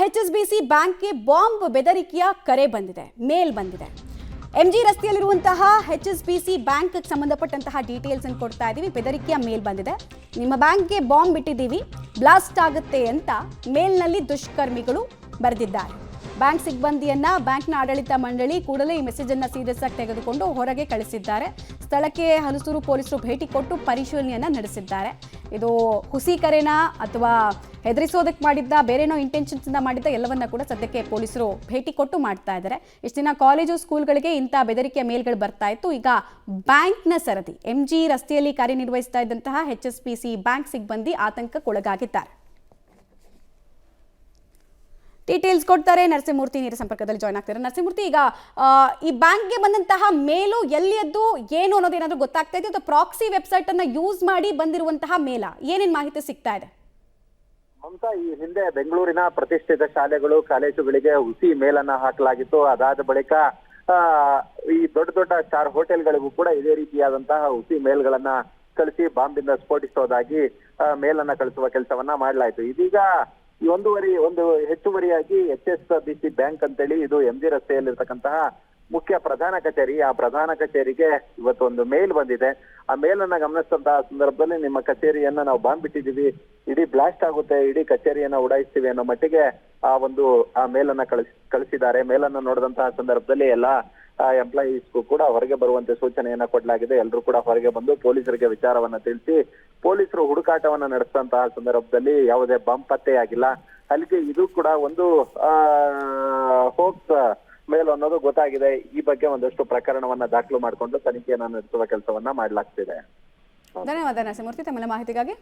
HSBC ಬ್ಯಾಂಕ್ಗೆ bomb ಬೆದರಿಕೆಯ ಕರೆ ಬಂದಿದೆ, ಮೇಲ್ ಬಂದಿದೆ. MG ರಸ್ತೆಯಲ್ಲಿರುವಂತಹ HSBC ಬ್ಯಾಂಕ್ಗೆ ಸಂಬಂಧಪಟ್ಟಂತಹ ಡೀಟೇಲ್ಸ್ ಅನ್ನು ಕೊಡ್ತಾ ಇದ್ದೀವಿ. ಬೆದರಿಕೆಯ ಮೇಲ್ ಬಂದಿದೆ. ನಿಮ್ಮ ಬ್ಯಾಂಕ್ಗೆ ಬಾಂಬ್ ಬಿಟ್ಟಿದ್ದೀವಿ, ಬ್ಲಾಸ್ಟ್ ಆಗುತ್ತೆ ಅಂತ ಮೇಲ್ನಲ್ಲಿ ದುಷ್ಕರ್ಮಿಗಳು ಬರೆದಿದ್ದಾರೆ. ಬ್ಯಾಂಕ್ ಸಿಬ್ಬಂದಿಯನ್ನ ಬ್ಯಾಂಕ್ನ ಆಡಳಿತ ಮಂಡಳಿ ಕೂಡಲೇ ಈ ಮೆಸೇಜ್ ಅನ್ನು ಸೀರಿಯಸ್ ಆಗಿ ತೆಗೆದುಕೊಂಡು ಹೊರಗೆ ಕಳಿಸಿದ್ದಾರೆ. ಸ್ಥಳಕ್ಕೆ ಹಲಸೂರು ಪೊಲೀಸರು ಭೇಟಿ ಕೊಟ್ಟು ಪರಿಶೀಲನೆಯನ್ನ ನಡೆಸಿದ್ದಾರೆ. ಇದು ಹುಸಿ ಕರೆನಾ ಅಥವಾ ಹೆದರಿಸೋದಕ್ಕೆ ಮಾಡಿದ್ದ, ಬೇರೆನೋ ಇಂಟೆನ್ಷನ್ಸ್ ಇಂದ ಮಾಡಿದ್ದ, ಎಲ್ಲವನ್ನ ಕೂಡ ಸದ್ಯಕ್ಕೆ ಪೊಲೀಸರು ಭೇಟಿ ಕೊಟ್ಟು ಮಾಡ್ತಾ ಇದ್ದಾರೆ. ಇಷ್ಟು ದಿನ ಕಾಲೇಜು ಸ್ಕೂಲ್ಗಳಿಗೆ ಇಂಥ ಬೆದರಿಕೆಯ ಮೇಲ್ಗಳು ಬರ್ತಾ ಇತ್ತು. ಈಗ ಬ್ಯಾಂಕ್ನ ಸರದಿ MG ರಸ್ತೆಯಲ್ಲಿ ಕಾರ್ಯನಿರ್ವಹಿಸ್ತಾ ಇದ್ದಂತಹ HSBC ಬ್ಯಾಂಕ್ ಸಿಬ್ಬಂದಿ ಆತಂಕಕ್ಕೊಳಗಾಗಿದ್ದಾರೆ. ಡೀಟೇಲ್ಸ್ ಕೊಡ್ತಾರೆ ನರಸಿಂಹಮೂರ್ತಿ, ನೇರ ಸಂಪರ್ಕದಲ್ಲಿ ಜಾಯ್ನ್ ಆಗ್ತಾರೆ. ನರಸಿಂಹಮೂರ್ತಿ, ಈಗ ಈ ಬ್ಯಾಂಕ್ಗೆ ಬಂದಂತಹ ಮೇಲು ಎಲ್ಲಿಯದ್ದು ಏನು ಅನ್ನೋದೇನಾದ್ರೂ ಗೊತ್ತಾಗ್ತಾ ಇದೆ? ಅಥವಾ ಪ್ರಾಕ್ಸಿ ವೆಬ್ಸೈಟ್ ಅನ್ನ ಯೂಸ್ ಮಾಡಿ ಬಂದಿರುವಂತಹ ಮೇಲ, ಏನೇನು ಮಾಹಿತಿ ಸಿಗ್ತಾ ಇದೆ? ಮಮತಾ, ಈ ಹಿಂದೆ ಬೆಂಗಳೂರಿನ ಪ್ರತಿಷ್ಠಿತ ಶಾಲೆಗಳು ಕಾಲೇಜುಗಳಿಗೆ ಹುಸಿ ಮೇಲನ್ನ ಹಾಕಲಾಗಿತ್ತು. ಅದಾದ ಬಳಿಕ ಈ ದೊಡ್ಡ ದೊಡ್ಡ ಸ್ಟಾರ್ ಹೋಟೆಲ್ಗಳಿಗೂ ಕೂಡ ಇದೇ ರೀತಿಯಾದಂತಹ ಹುಸಿ ಮೇಲ್ಗಳನ್ನ ಕಳಿಸಿ ಬಾಂಬಿಂದ ಸ್ಫೋಟಿಸೋದಾಗಿ ಮೇಲನ್ನ ಕಳಿಸುವ ಕೆಲಸವನ್ನ ಮಾಡಲಾಯಿತು. ಇದೀಗ ಈ ಒಂದು ಹೆಚ್ಚುವರಿಯಾಗಿ HSBC ಬ್ಯಾಂಕ್ ಅಂತೇಳಿ ಇದು MG ರಸ್ತೆಯಲ್ಲಿರ್ತಕ್ಕಂತಹ ಮುಖ್ಯ ಪ್ರಧಾನ ಕಚೇರಿ, ಆ ಪ್ರಧಾನ ಕಚೇರಿಗೆ ಇವತ್ತು ಒಂದು ಮೇಲ್ ಬಂದಿದೆ. ಆ ಮೇಲನ್ನ ಗಮನಿಸಿದಂತಹ ಸಂದರ್ಭದಲ್ಲಿ ನಿಮ್ಮ ಕಚೇರಿಯನ್ನ ನಾವು ಬಾಂಬ್ ಬಿಟ್ಟಿದೀವಿ, ಇಡೀ ಬ್ಲಾಸ್ಟ್ ಆಗುತ್ತೆ, ಇಡೀ ಕಚೇರಿಯನ್ನ ಉಡಾಯಿಸ್ತೀವಿ ಅನ್ನೋ ಮಟ್ಟಿಗೆ ಆ ಮೇಲನ್ನ ಕಳಿಸಿದ್ದಾರೆ. ಮೇಲನ್ನ ನೋಡಿದಂತಹ ಸಂದರ್ಭದಲ್ಲಿ ಎಲ್ಲಾ ಎಂಪ್ಲಾಯೀಸ್ಗೂ ಕೂಡ ಹೊರಗೆ ಬರುವಂತೆ ಸೂಚನೆಯನ್ನ ಕೊಡಲಾಗಿದೆ. ಎಲ್ಲರೂ ಕೂಡ ಹೊರಗೆ ಬಂದು ಪೊಲೀಸರಿಗೆ ವಿಚಾರವನ್ನ ತಿಳಿಸಿ ಪೊಲೀಸರು ಹುಡುಕಾಟವನ್ನ ನಡೆಸಿದಂತಹ ಸಂದರ್ಭದಲ್ಲಿ ಯಾವುದೇ ಬಾಂಬ್ ಪತ್ತೆಯಾಗಿಲ್ಲ. ಅಲ್ಲಿಗೆ ಇದು ಕೂಡ ಒಂದು ಹೋಕ್ಸ್ ಮೇಲ್ ಅನ್ನೋದು ಗೊತ್ತಾಗಿದೆ. ಈ ಬಗ್ಗೆ ಒಂದಷ್ಟು ಪ್ರಕರಣವನ್ನ ದಾಖಲು ಮಾಡಿಕೊಂಡು ತನಿಖೆಯನ್ನ ನಡೆಸುವ ಕೆಲಸವನ್ನ ಮಾಡಲಾಗ್ತಿದೆ. ಧನ್ಯವಾದ ನರಸಿಂಹಮೂರ್ತಿ, ತಮ್ಮೆಲ್ಲ ಮಾಹಿತಿಗಾಗಿ.